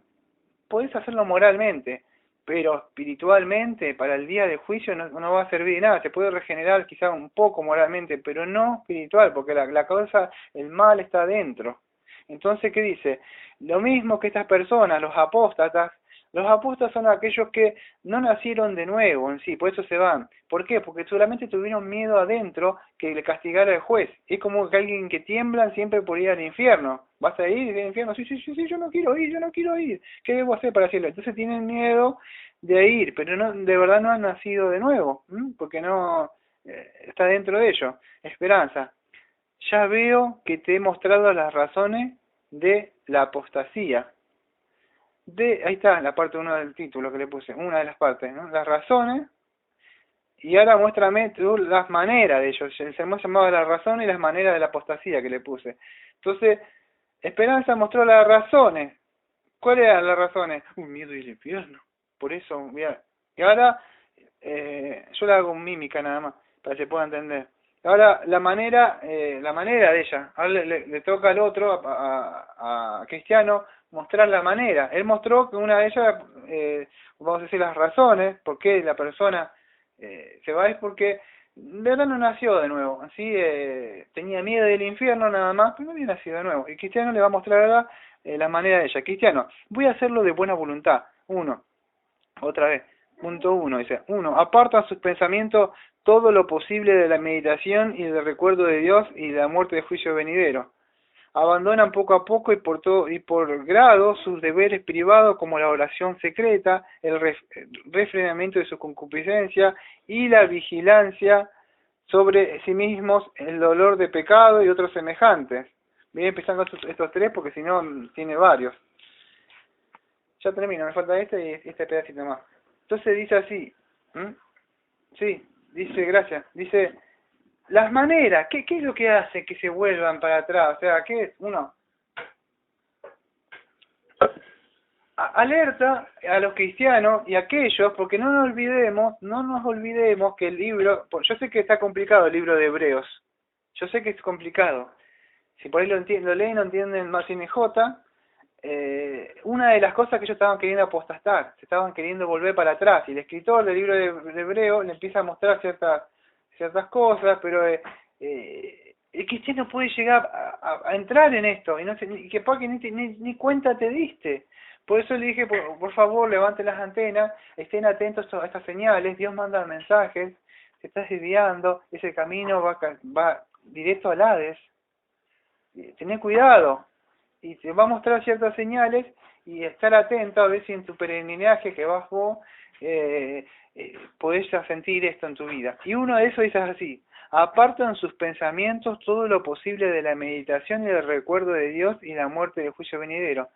Podés hacerlo moralmente, pero espiritualmente, para el día de juicio, no va a servir de nada. Se puede regenerar quizá un poco moralmente, pero no espiritual, porque la causa, el mal está adentro. Entonces, ¿qué dice? Lo mismo que estas personas, los apóstatas son aquellos que no nacieron de nuevo en sí, por eso se van. ¿Por qué? Porque solamente tuvieron miedo adentro que le castigara el juez. Es como que alguien que tiembla siempre por ir al infierno. ¿Vas a ir al infierno? Sí, sí, sí, sí, yo no quiero ir. ¿Qué debo hacer para hacerlo? Entonces tienen miedo de ir, pero no, de verdad no han nacido de nuevo, porque no está dentro de ellos. Esperanza. Ya veo que te he mostrado las razones de la apostasía. Ahí está la parte 1 del título que le puse, una de las partes, ¿no? Las razones, y ahora muéstrame tú las maneras de ellos. El sermón llamado las razones y las maneras de la apostasía que le puse. Entonces, Esperanza mostró las razones. ¿Cuáles eran las razones? Un miedo y el infierno. Por eso, mira. Y ahora, yo le hago mímica nada más, para que se pueda entender. Ahora, la manera de ella. Ahora le toca al otro, a Cristiano, mostrar la manera. Él mostró que una de ellas, vamos a decir las razones, por qué la persona se va, es porque de verdad no nació de nuevo. Así tenía miedo del infierno nada más, pero no había nacido de nuevo. Y Cristiano le va a mostrar ahora la manera de ella. Cristiano, voy a hacerlo de buena voluntad. Otra vez. Punto 1, dice, 1. Aparta sus pensamientos todo lo posible de la meditación y del recuerdo de Dios y de la muerte de juicio venidero. Abandonan poco a poco y por grado sus deberes privados como la oración secreta, el refrenamiento de su concupiscencia y la vigilancia sobre sí mismos, el dolor de pecado y otros semejantes. Voy a empezar con estos 3 porque si no tiene varios. Ya termino, me falta este y este pedacito más. Entonces dice así, Sí, dice, gracias. Dice, las maneras, ¿qué es lo que hace que se vuelvan para atrás? O sea, ¿qué es? Uno, alerta a los cristianos y a aquellos, porque no nos olvidemos que el libro, yo sé que está complicado el libro de Hebreos, yo sé que es complicado, si por ahí lo leen no entienden más NJ, una de las cosas que ellos estaban queriendo apostatar, se estaban queriendo volver para atrás, y el escritor del libro de Hebreo le empieza a mostrar ciertas cosas, pero el cristiano puede llegar a entrar en esto, y no sé, y que porque ni cuenta te diste. Por eso le dije, por favor, levanten las antenas, estén atentos a estas señales, Dios manda mensajes, te estás desviando, ese camino va directo al Hades, tené cuidado, y te va a mostrar ciertas señales y estar atento a ver si en tu peregrinaje que vas vos podés sentir esto en tu vida. Y uno de esos dice así: apartan sus pensamientos todo lo posible de la meditación y del recuerdo de Dios y la muerte del juicio venidero.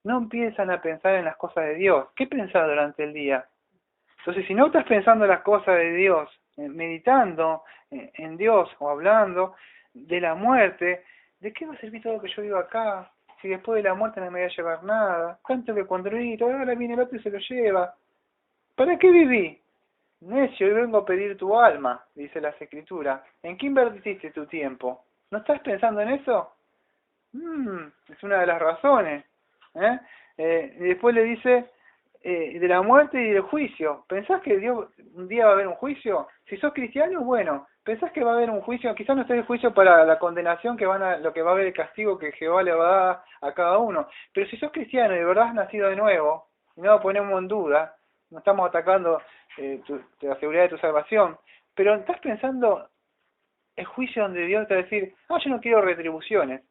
No empiezan a pensar en las cosas de Dios. ¿Qué pensás durante el día? Entonces, si no estás pensando en las cosas de Dios, meditando en Dios o hablando de la muerte, ¿de qué va a servir todo lo que yo digo acá? Si después de la muerte no me voy a llevar nada, tanto que cuando grito, ahora viene el otro y se lo lleva. ¿Para qué viví? Necio, hoy vengo a pedir tu alma, dice las Escrituras. ¿En qué invertiste tu tiempo? ¿No estás pensando en eso? Es una de las razones. ¿Eh? Y después le dice de la muerte y del juicio. ¿Pensás que Dios un día va a haber un juicio? Si sos cristiano, bueno, ¿pensás que va a haber un juicio? Quizás no esté el juicio para la condenación lo que va a haber el castigo que Jehová le va a dar a cada uno. Pero si sos cristiano y de verdad has nacido de nuevo, y no lo ponemos en duda, no estamos atacando la seguridad de tu salvación, pero estás pensando el juicio donde Dios te va a decir, yo no quiero retribuciones.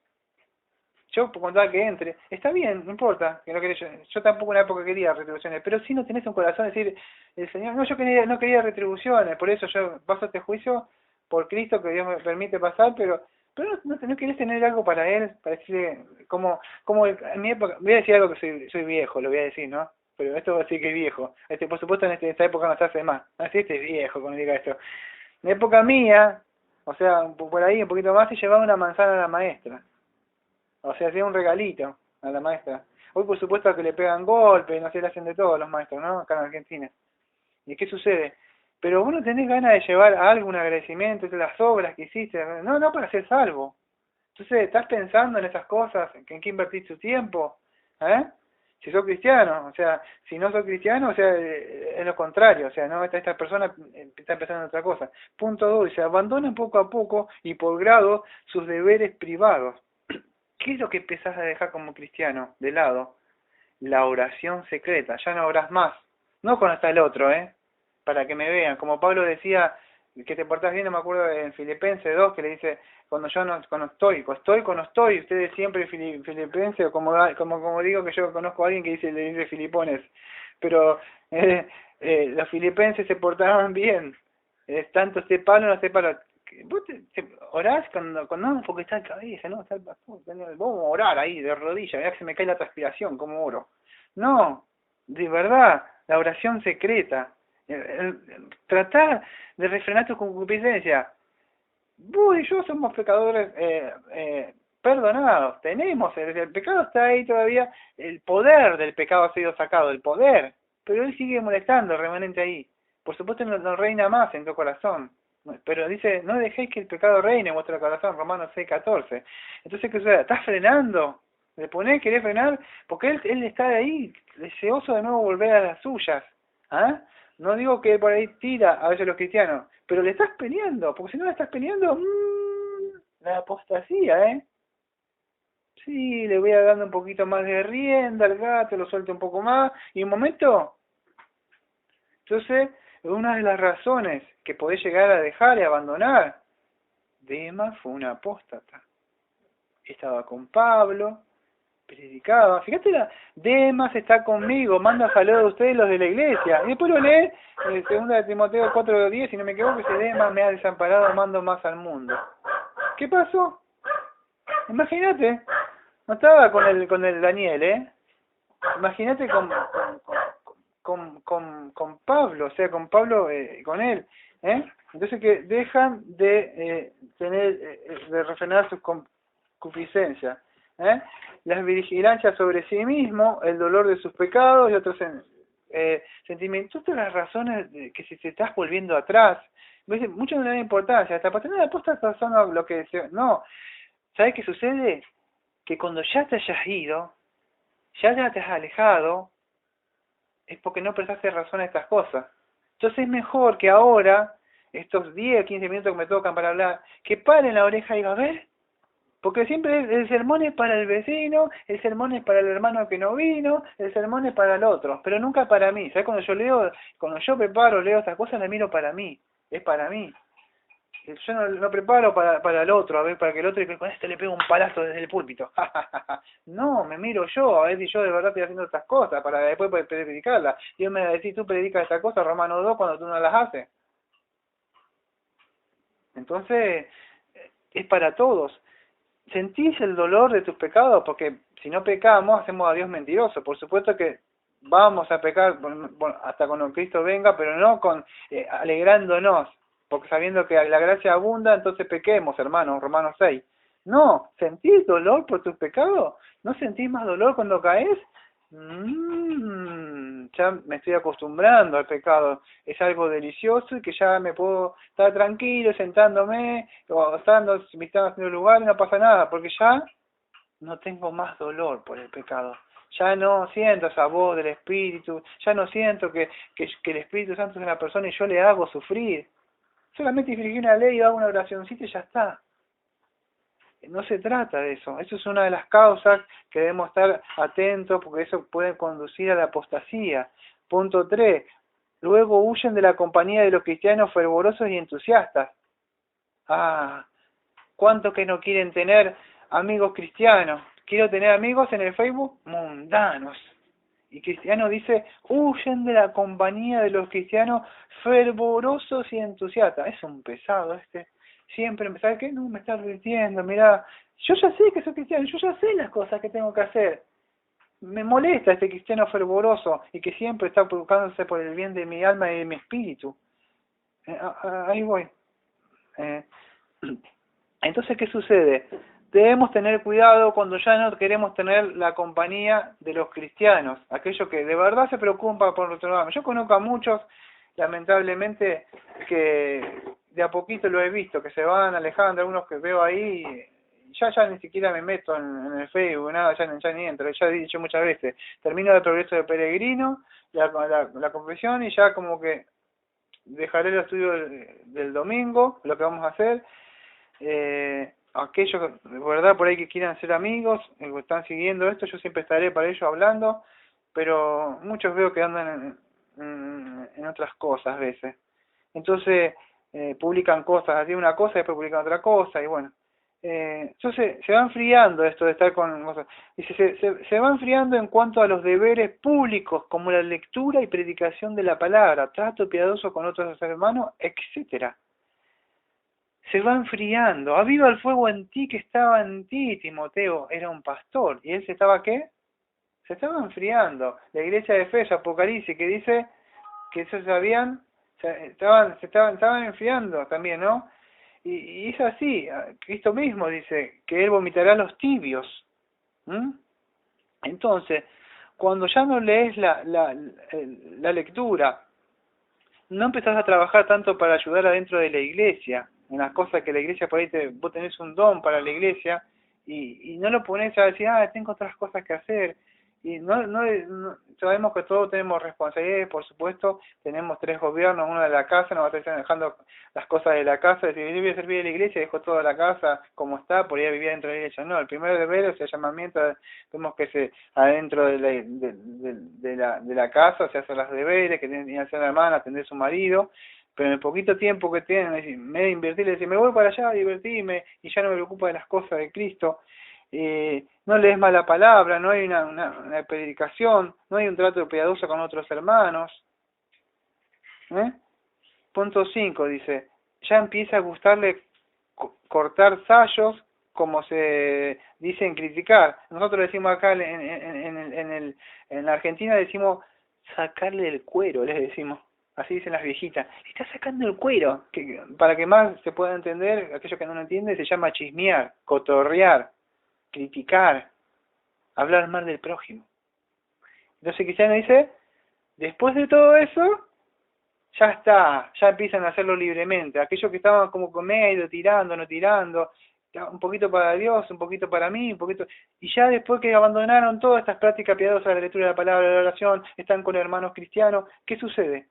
Yo, por contar que entre, está bien, no importa, que no querés, yo tampoco en una época quería retribuciones, pero si no tenés un corazón decir, el Señor, no, yo no quería retribuciones, por eso yo paso este juicio por Cristo que Dios me permite pasar, pero no querés tener algo para Él, para decirle, como en mi época, voy a decir algo que soy viejo, lo voy a decir, ¿no? Pero esto va a decir que es viejo, por supuesto en esta época no se hace más, así este es viejo cuando diga esto. En la época mía, o sea, por ahí un poquito más, se llevaba una manzana a la maestra. O sea, hacía un regalito a la maestra. Hoy por supuesto que le pegan golpes, no sé, le hacen de todo los maestros, ¿no? Acá en Argentina. ¿Y qué sucede? Pero vos no tenés ganas de llevar algo, un agradecimiento de las obras que hiciste. No para ser salvo. Entonces, ¿estás pensando en esas cosas? ¿En qué invertís tu tiempo? ¿Eh? Si sos cristiano, o sea, si no sos cristiano, o sea, es lo contrario, o sea, no, esta persona está empezando en otra cosa. Punto 2, dice, abandonan poco a poco y por grado sus deberes privados. ¿Qué es lo que empezás a dejar como cristiano de lado? La oración secreta, ya no orás más. No cuando está el otro, para que me vean. Como Pablo decía, que te portás bien, no me acuerdo en Filipenses 2, que le dice, cuando estoy, cuando estoy, ustedes siempre Filipenses, o como digo que yo conozco a alguien que le dice Filipones, pero los filipenses se portaban bien, tanto este palo no este palo. Vos orás cuando no, porque está en cabeza, ¿no? Está el pastor, vamos a orar ahí de rodillas, mirá que se me cae la transpiración, como oro. No, de verdad, la oración secreta, tratar de refrenar tu concupiscencia. Vos y yo somos pecadores perdonados, tenemos, el pecado está ahí todavía, el poder del pecado ha sido sacado, el poder, pero él sigue molestando, el remanente ahí. Por supuesto no reina más en tu corazón, pero dice, no dejéis que el pecado reine en vuestro corazón, Romanos 6:14. Entonces, ¿qué sucede? ¿Estás frenando? ¿Le ponés, querés frenar? Porque él está ahí, deseoso de nuevo volver a las suyas. ¿Ah? No digo que por ahí tira a veces los cristianos, pero le estás peleando, porque si no le estás peleando, la apostasía, Sí, le voy a dando un poquito más de rienda al gato, lo suelto un poco más, y un momento, entonces, una de las razones que podés llegar a dejar y abandonar, Demas fue un apóstata. Estaba con Pablo, predicaba, fíjate, Demas está conmigo, manda saludos a ustedes los de la iglesia, y después lo lee en 2 de Timoteo 4:10, si no me equivoco, dice, Demas me ha desamparado, mando más al mundo. ¿Qué pasó? Imagínate, no estaba con el Daniel, Imagínate con Pablo, o sea, con Pablo, con él, Entonces que dejan de de refrenar sus concupiscencias, la vigilancia sobre sí mismo, el dolor de sus pecados y otros sentimientos, todas las razones de que si te estás volviendo atrás, mucho no le da importancia, hasta para tener la posta razón lo que no, ¿sabes qué sucede? Que cuando ya te hayas ido, ya te has alejado, es porque no prestaste razón a estas cosas. Entonces es mejor que ahora, estos 10 o 15 minutos que me tocan para hablar, que paren la oreja y diga, a ver, porque siempre el sermón es para el vecino, el sermón es para el hermano que no vino, el sermón es para el otro, pero nunca para mí. ¿Sabes? Cuando yo preparo, leo estas cosas, las miro para mí, es para mí. Yo no preparo para el otro, a ver, para que el otro con este le pegue un palazo desde el púlpito. No, me miro yo, a ver si yo de verdad estoy haciendo estas cosas, para después poder predicarlas. Y él me va a decir, tú predicas esta cosa, Romano 2, cuando tú no las haces. Entonces, es para todos. ¿Sentís el dolor de tus pecados? Porque si no pecamos, hacemos a Dios mentiroso. Por supuesto que vamos a pecar hasta cuando Cristo venga, pero no con alegrándonos, porque sabiendo que la gracia abunda, entonces pequemos, hermanos, Romanos 6. No, ¿sentís dolor por tus pecados? ¿No sentís más dolor cuando caes? Ya me estoy acostumbrando al pecado, es algo delicioso y que ya me puedo estar tranquilo sentándome o estando, si me están haciendo lugar y no pasa nada, porque ya no tengo más dolor por el pecado, ya no siento esa voz del Espíritu, ya no siento que el Espíritu Santo es una persona y yo le hago sufrir, solamente infringí una ley y hago una oracióncita y ya está. No se trata de eso. Eso es una de las causas que debemos estar atentos porque eso puede conducir a la apostasía. Punto 3. Luego huyen de la compañía de los cristianos fervorosos y entusiastas. ¿Cuántos que no quieren tener amigos cristianos? Quiero tener amigos en el Facebook mundanos. Y Cristiano dice, huyen de la compañía de los cristianos fervorosos y entusiastas. Es un pesado este. Siempre empezar que no me está advirtiendo, mirá, yo ya sé que soy cristiano, yo ya sé las cosas que tengo que hacer. Me molesta este cristiano fervoroso y que siempre está preocupándose por el bien de mi alma y de mi espíritu. Ahí voy. Entonces, ¿qué sucede? Debemos tener cuidado cuando ya no queremos tener la compañía de los cristianos, aquellos que de verdad se preocupan por nuestro alma. Yo conozco a muchos, lamentablemente, que de a poquito lo he visto, que se van alejando, algunos que veo ahí, ya ni siquiera me meto en el Facebook, nada, ya ni entro, ya he dicho muchas veces, termino el progreso de peregrino, la confesión y ya como que dejaré el estudio del domingo, lo que vamos a hacer. Aquellos de verdad por ahí que quieran ser amigos, que están siguiendo esto, yo siempre estaré para ellos hablando, pero muchos veo que andan en otras cosas a veces. Entonces publican cosas, así una cosa y después publican otra cosa y bueno. Entonces se va enfriando esto de estar con cosas. Y se va enfriando en cuanto a los deberes públicos como la lectura y predicación de la palabra, trato piadoso con otros hermanos, etcétera. Se va enfriando. Aviva el fuego en ti que estaba en ti. Timoteo era un pastor. ¿Y él se estaba qué? Se estaba enfriando. La iglesia de Efeso, Apocalipsis, que dice que ellos estaban enfriando también, ¿no? Y es así. Cristo mismo dice que él vomitará a los tibios. Entonces, cuando ya no lees la lectura, no empezás a trabajar tanto para ayudar adentro de la iglesia, en las cosas que la iglesia por ahí vos tenés un don para la iglesia y no lo pones a decir, tengo otras cosas que hacer. Y no sabemos que todos tenemos responsabilidades, por supuesto, tenemos 3 gobiernos, uno de la casa, no va a estar dejando las cosas de la casa, decir, yo voy a servir a la iglesia, dejo toda la casa como está, por ir a vivir dentro de la iglesia. No, el primer deber es el llamamiento, vemos que adentro de la casa se hacen los deberes, que tiene que hacer la hermana, atender a su marido, pero en el poquito tiempo que tienen, me voy a invertir, decir, me voy para allá a divertirme y ya no me preocupo de las cosas de Cristo. No lees más la palabra, no hay una predicación, no hay un trato piadoso con otros hermanos. Punto 5 dice, ya empieza a gustarle cortar sayos, como se dice en criticar. Nosotros decimos acá en la Argentina decimos sacarle el cuero, les decimos. así dicen las viejitas, le está sacando el cuero, que para que más se pueda entender, aquello que no lo entiende, se llama chismear, cotorrear, criticar, hablar mal del prójimo. Entonces Cristiano dice, después de todo eso, ya está, ya empiezan a hacerlo libremente. Aquellos que estaban como con medio, tirando, no tirando, un poquito para Dios, un poquito para mí, un poquito... Y ya después que abandonaron todas estas prácticas piadosas, la lectura de la palabra, de la oración, están con hermanos cristianos, ¿qué sucede?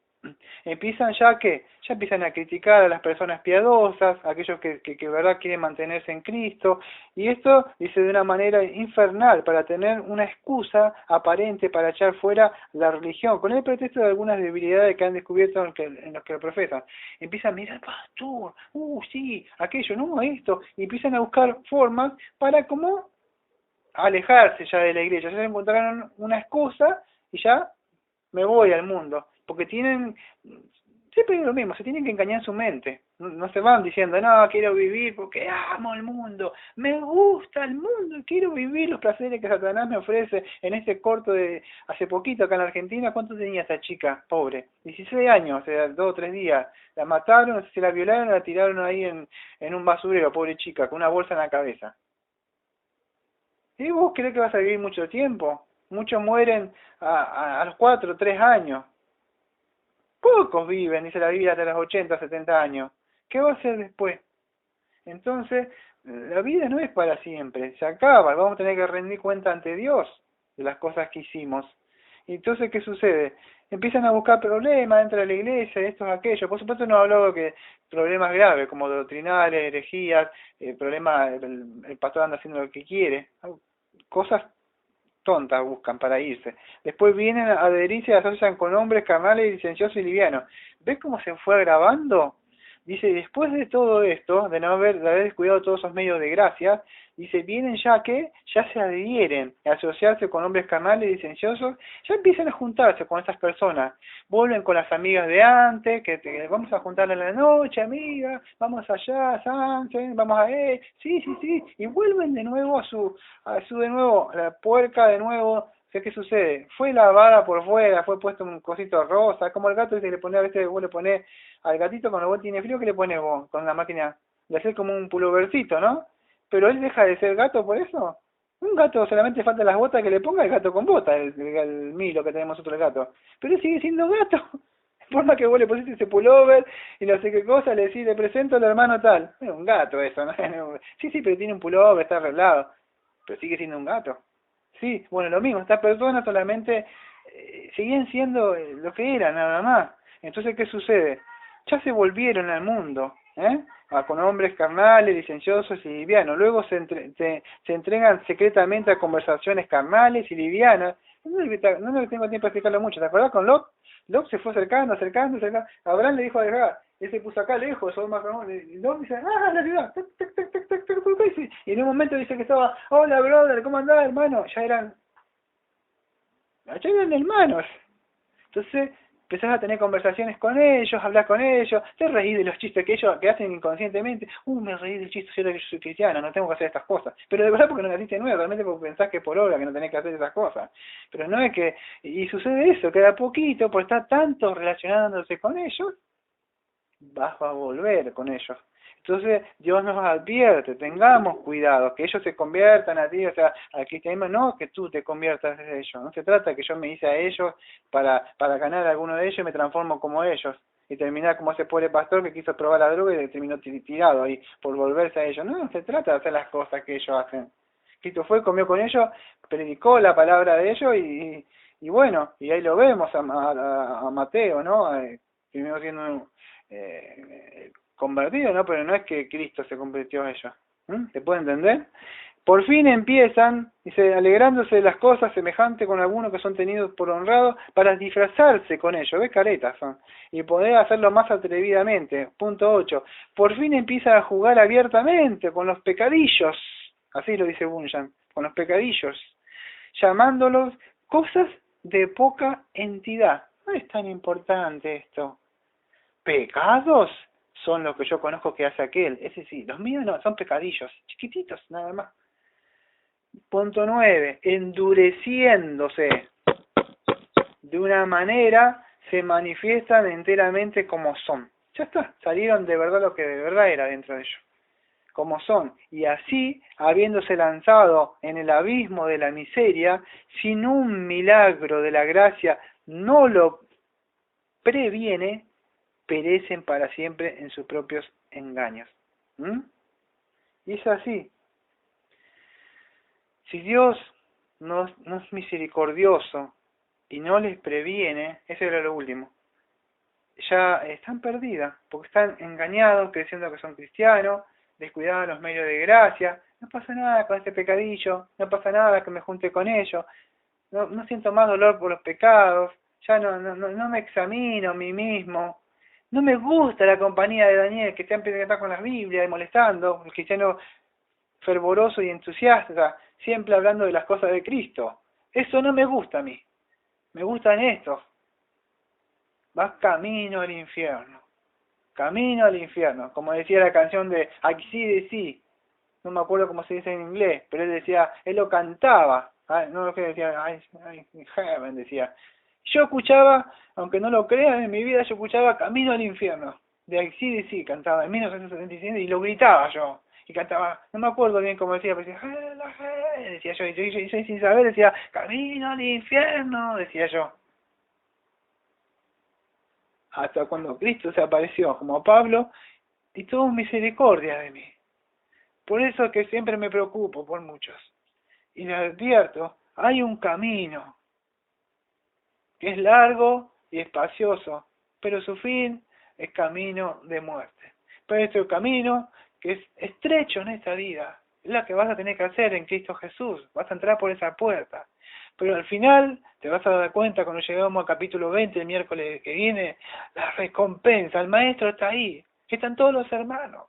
Empiezan ya que ya empiezan a criticar a las personas piadosas, aquellos que verdad quieren mantenerse en Cristo, y esto dice de una manera infernal para tener una excusa aparente para echar fuera la religión, con el pretexto de algunas debilidades que han descubierto en los que lo profesan. Empiezan a mirar, pastor, sí, aquello, no, esto, y empiezan a buscar formas para como alejarse ya de la iglesia, ya encontraron una excusa y ya me voy al mundo, porque tienen, siempre es lo mismo, se tienen que engañar su mente, no se van diciendo, no, quiero vivir porque amo el mundo, me gusta el mundo, quiero vivir los placeres que Satanás me ofrece en este corto de, hace poquito acá en la Argentina, ¿cuánto tenía esta chica, pobre? 16 años, o sea, 2 o 3 días, la mataron, se la violaron, la tiraron ahí en un basurero, pobre chica, con una bolsa en la cabeza. ¿Y vos crees que vas a vivir mucho tiempo? Muchos mueren a los 4 o 3 años. Pocos viven, dice la Biblia, hasta los 80, 70 años. ¿Qué va a hacer después? Entonces, la vida no es para siempre, se acaba, vamos a tener que rendir cuenta ante Dios de las cosas que hicimos. Y entonces, ¿qué sucede? Empiezan a buscar problemas dentro de la iglesia, estos, aquellos. Por supuesto no hablo de que problemas graves, como doctrinales, herejías, problemas, el pastor anda haciendo lo que quiere. Cosas tontas buscan para irse. Después vienen a adherirse y asocian con hombres carnales, licenciosos y livianos. ¿Ves cómo se fue agravando? Dice, después de todo esto, de haber descuidado todos esos medios de gracia, dice, vienen ya que ya se adhieren a asociarse con hombres carnales, licenciosos, ya empiezan a juntarse con esas personas, vuelven con las amigas de antes, vamos a juntar en la noche, amiga, vamos allá, Sánchez, vamos a sí, y vuelven de nuevo a su de nuevo, la puerca de nuevo. ¿Qué sucede? Fue lavada por fuera, fue puesto un cosito rosa, como el gato que le pone, a veces vos le ponés al gatito cuando vos tiene frío, ¿qué le pones vos? Con la máquina, le haces como un pulovercito, ¿no? Pero él deja de ser gato por eso. Un gato solamente falta las botas que le ponga el gato con botas, el Milo que tenemos nosotros el gato. Pero él sigue siendo gato. Por más que vos le pusiste ese pullover y no sé qué cosa, le decís, le presento al hermano tal. Es un gato eso, ¿no? Sí, pero tiene un pullover, está arreglado. Pero sigue siendo un gato. Sí, bueno, lo mismo, estas personas solamente siguen siendo lo que eran, nada más. Entonces, ¿qué sucede? Ya se volvieron al mundo, con hombres carnales, licenciosos y livianos. Luego se entregan secretamente a conversaciones carnales y livianas. No tengo tiempo de explicarlo mucho. ¿Te acordás con Locke? Locke se fue acercando. Abraham le dijo a dejar. Él se puso acá lejos, eso más famoso, y Locke dice, la ciudad, y en un momento dice que estaba, hola brother, ¿cómo andás hermano? Ya eran hermanos. Entonces empezás a tener conversaciones con ellos, hablar con ellos, te reís de los chistes que ellos que hacen inconscientemente. Me reí del chiste, cierto que yo soy cristiano, no tengo que hacer estas cosas. Pero de verdad porque no naciste nuevo, realmente porque pensás que por obra que no tenés que hacer esas cosas. Pero no es que, y sucede eso, que de a poquito, por estar tanto relacionándose con ellos, vas a volver con ellos. Entonces Dios nos advierte, tengamos cuidado, que ellos se conviertan a ti, o sea, al cristianismo, no que tú te conviertas a ellos, no se trata que yo me hice a ellos para ganar a alguno de ellos y me transformo como ellos, y terminar como ese pobre pastor que quiso probar la droga y terminó tirado ahí por volverse a ellos. No se trata de hacer las cosas que ellos hacen. Cristo fue, comió con ellos, predicó la palabra de ellos y bueno, y ahí lo vemos a Mateo, ¿no? Primero siendo convertido, ¿no? Pero no es que Cristo se convirtió a ellos. ¿Se puede entender? Por fin empiezan, dice, alegrándose de las cosas semejantes con algunos que son tenidos por honrados para disfrazarse con ellos, ¿ves? Caretas son, y poder hacerlo más atrevidamente. Punto 8. Por fin empiezan a jugar abiertamente con los pecadillos, así lo dice Bunyan, con los pecadillos, llamándolos cosas de poca entidad. No es tan importante esto. Pecados son los que yo conozco que hace aquel. Ese sí, los míos no, son pecadillos, chiquititos, nada más. Punto 9. Endureciéndose de una manera se manifiestan enteramente como son. Ya está, salieron de verdad lo que de verdad era dentro de ellos, como son. Y así, habiéndose lanzado en el abismo de la miseria, sin un milagro de la gracia no lo previene, perecen para siempre en sus propios engaños. Y es así. Si Dios no es misericordioso y no les previene, eso era lo último, ya están perdidas, porque están engañados, creyendo que son cristianos, descuidados los medios de gracia. No pasa nada con este pecadillo, no pasa nada que me junte con ellos, no siento más dolor por los pecados, ya no me examino a mí mismo, no me gusta la compañía de Daniel, que siempre está con las Biblias y molestando, el cristiano fervoroso y entusiasta, siempre hablando de las cosas de Cristo. Eso no me gusta a mí, me gustan estos. Vas camino al infierno, como decía la canción de AC/DC, no me acuerdo cómo se dice en inglés, pero él decía, él lo cantaba, no lo que decía, heaven, decía. Yo escuchaba, aunque no lo crean, en mi vida yo escuchaba Camino al Infierno, de AC/DC, cantaba en 1975 y lo gritaba yo, y cantaba, no me acuerdo bien cómo decía, pero decía yo, y sin saber decía, Camino al Infierno, decía yo. Hasta cuando Cristo se apareció como a Pablo y tuvo misericordia de mí. Por eso es que siempre me preocupo por muchos. Y les advierto, hay un camino que es largo y espacioso, pero su fin es camino de muerte. Pero este camino que es estrecho en esta vida, es la que vas a tener que hacer en Cristo Jesús, vas a entrar por esa puerta. Pero al final te vas a dar cuenta cuando lleguemos al capítulo 20 el miércoles que viene, la recompensa, el maestro está ahí, están todos los hermanos,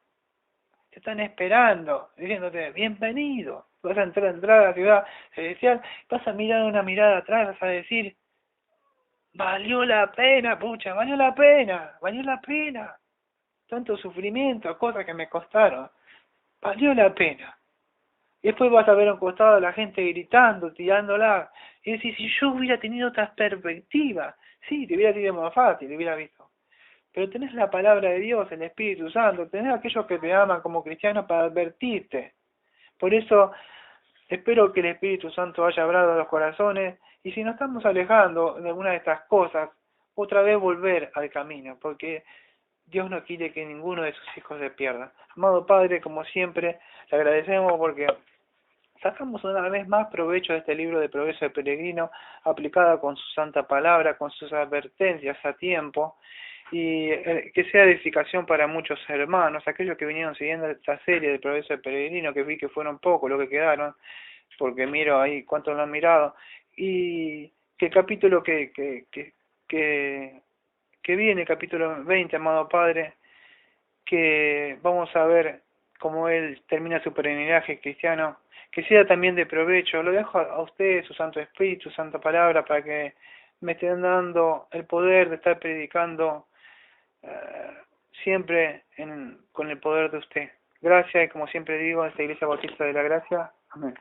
te están esperando, diciéndote, bienvenido, vas a entrar a la ciudad celestial, vas a mirar una mirada atrás, vas a decir, valió la pena, pucha, valió la pena, tanto sufrimiento, cosas que me costaron, valió la pena. Y después vas a ver a un costado a la gente gritando, tirándola. Y decís, si yo hubiera tenido otras perspectivas, sí, te hubiera sido más fácil, te hubiera visto. Pero tenés la palabra de Dios, el Espíritu Santo, tenés a aquellos que te aman como cristianos para advertirte. Por eso, espero que el Espíritu Santo haya hablado a los corazones. Y si nos estamos alejando de alguna de estas cosas, otra vez volver al camino, porque Dios no quiere que ninguno de sus hijos se pierda. Amado Padre, como siempre, le agradecemos porque sacamos una vez más provecho de este libro de Progreso del Peregrino, aplicada con su santa palabra, con sus advertencias a tiempo, y que sea edificación para muchos hermanos, aquellos que vinieron siguiendo esta serie de Progreso del Peregrino, que vi que fueron pocos los que quedaron, porque miro ahí cuántos lo han mirado, y que el capítulo que viene, capítulo 20, amado Padre, que vamos a ver cómo él termina su peregrinaje cristiano, que sea también de provecho. Lo dejo a ustedes, su Santo Espíritu, su Santa Palabra, para que me estén dando el poder de estar predicando siempre con el poder de usted. Gracias, y como siempre digo, esta Iglesia Bautista de la Gracia. Amén.